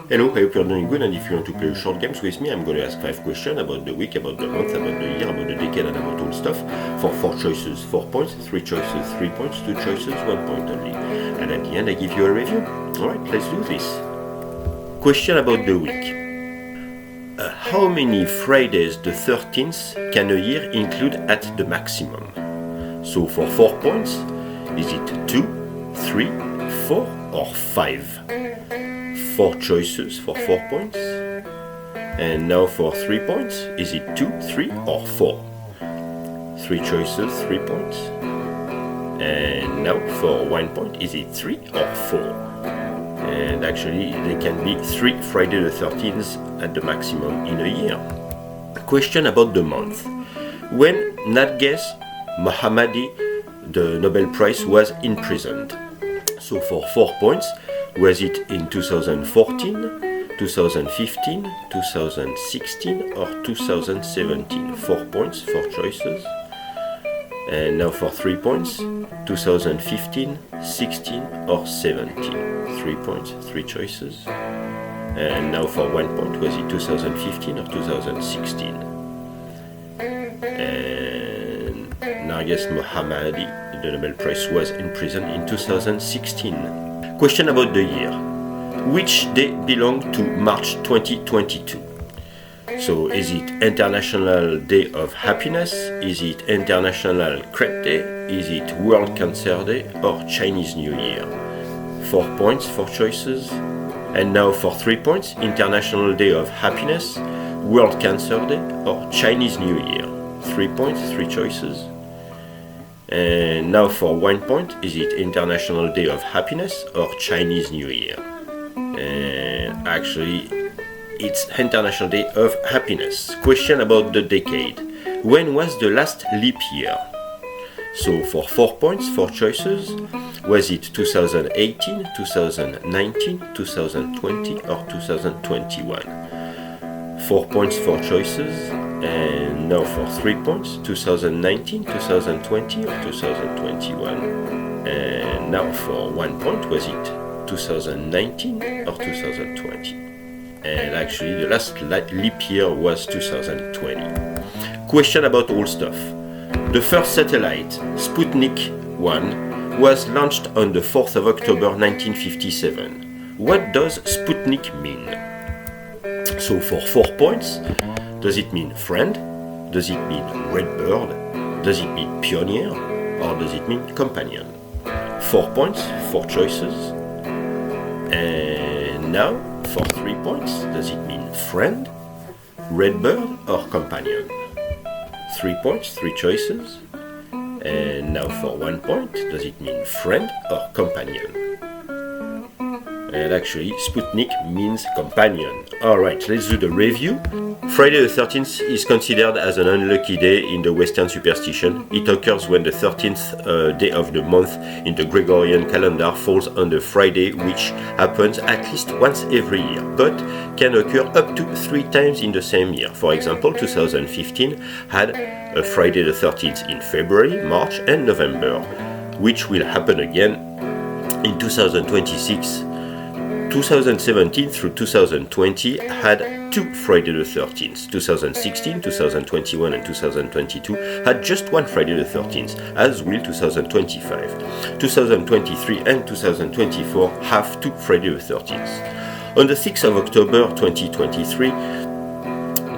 Hello, I hope you're doing good, and if you want to play short games with me, I'm going to ask 5 questions about the week, about the month, about the year, about the decade, and about all stuff. For 4 choices, 4 points, 3 choices, 3 points, 2 choices, 1 point only. And at the end, I give you a review. Alright, let's do this. Question about the week. How many Fridays the 13th can a year include at the maximum? So for 4 points, is it 2, 3, 4 or 5? 4 choices for 4 points. And now for 3 points, is it 2, 3 or 4? 3 choices, 3 points. And now for 1 point, is it 3 or 4? And actually, there can be 3 Friday the 13th at the maximum in a year. Question about the month. When Narges Mohammadi, the Nobel Prize, was imprisoned. So for 4 points, was it in 2014, 2015, 2016 or 2017? 4 points, 4 choices. And now for 3 points, 2015, 16 or 17? 3 points, 3 choices. And now for 1 point, was it 2015 or 2016? And Narges Mohammadi, the Nobel Prize, was imprisoned in 2016. Question about the year. Which day belonged to March 2022? So is it International Day of Happiness? Is it International Crepe Day? Is it World Cancer Day or Chinese New Year? 4 points, 4 choices. And now for 3 points, International Day of Happiness, World Cancer Day or Chinese New Year? 3 points, 3 choices. And now for 1 point, is it International Day of Happiness or Chinese New Year? And actually, it's International Day of Happiness. Question about the decade. When was the last leap year? So for 4 points, 4 choices, was it 2018, 2019, 2020 or 2021? 4 points, 4 choices. And now for 3 points, 2019, 2020 or 2021. And now for 1 point, was it 2019 or 2020? And actually the last leap year was 2020. Question about all stuff. The first satellite, Sputnik 1, was launched on the 4th of October 1957. What does Sputnik mean? So for 4 points, does it mean friend? Does it mean red bird? Does it mean pioneer? Or does it mean companion? 4 points, 4 choices. And now, for 3 points, does it mean friend, red bird or companion? 3 points, 3 choices. And now for 1 point, does it mean friend or companion? And actually, Sputnik means companion. Alright, let's do the review. Friday the 13th is considered as an unlucky day in the Western superstition. It occurs when the 13th day of the month in the Gregorian calendar falls on the Friday, which happens at least once every year, but can occur up to 3 times in the same year. For example, 2015 had a Friday the 13th in February, March and November, which will happen again in 2026. 2017 through 2020 had 2 Friday the 13th. 2016, 2021 and 2022 had just 1 Friday the 13th, as will 2025. 2023 and 2024 have 2 Friday the 13th. On the 6th of October 2023,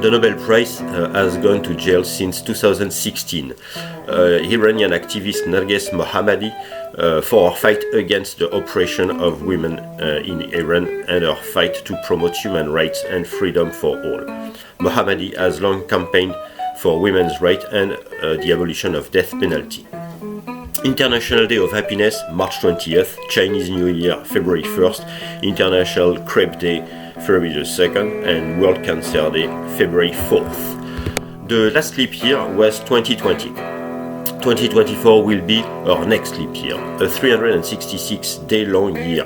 the Nobel Prize has gone to jail since 2016. Iranian activist Narges Mohammadi for her fight against the oppression of women in Iran and her fight to promote human rights and freedom for all. Mohammadi has long campaigned for women's rights and the abolition of death penalty. International Day of Happiness, March 20th, Chinese New Year, February 1st, International Crepe Day, February 2nd, and World Cancer Day, February 4th. The last leap year was 2020. 2024 will be our next leap year, a 366-day-long year,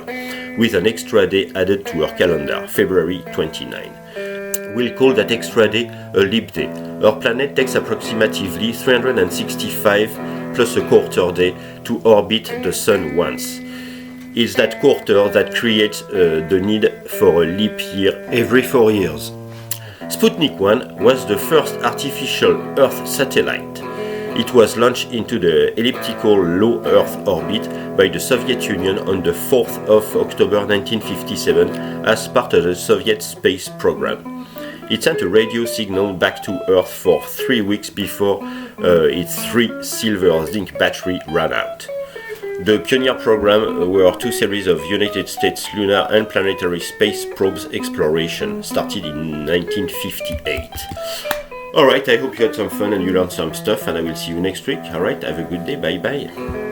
with an extra day added to our calendar, February 29. We'll call that extra day a leap day. Our planet takes approximately 365 plus a quarter day to orbit the Sun once. It's that quarter that creates the need for a leap year every 4 years. Sputnik 1 was the first artificial Earth satellite. It was launched into the elliptical low Earth orbit by the Soviet Union on the 4th of October 1957 as part of the Soviet space program. It sent a radio signal back to Earth for 3 weeks before its 3 silver zinc battery ran out. The Pioneer program were 2 series of United States lunar and planetary space probes exploration, started in 1958. Alright, I hope you had some fun and you learned some stuff, and I will see you next week. Alright, have a good day, bye bye.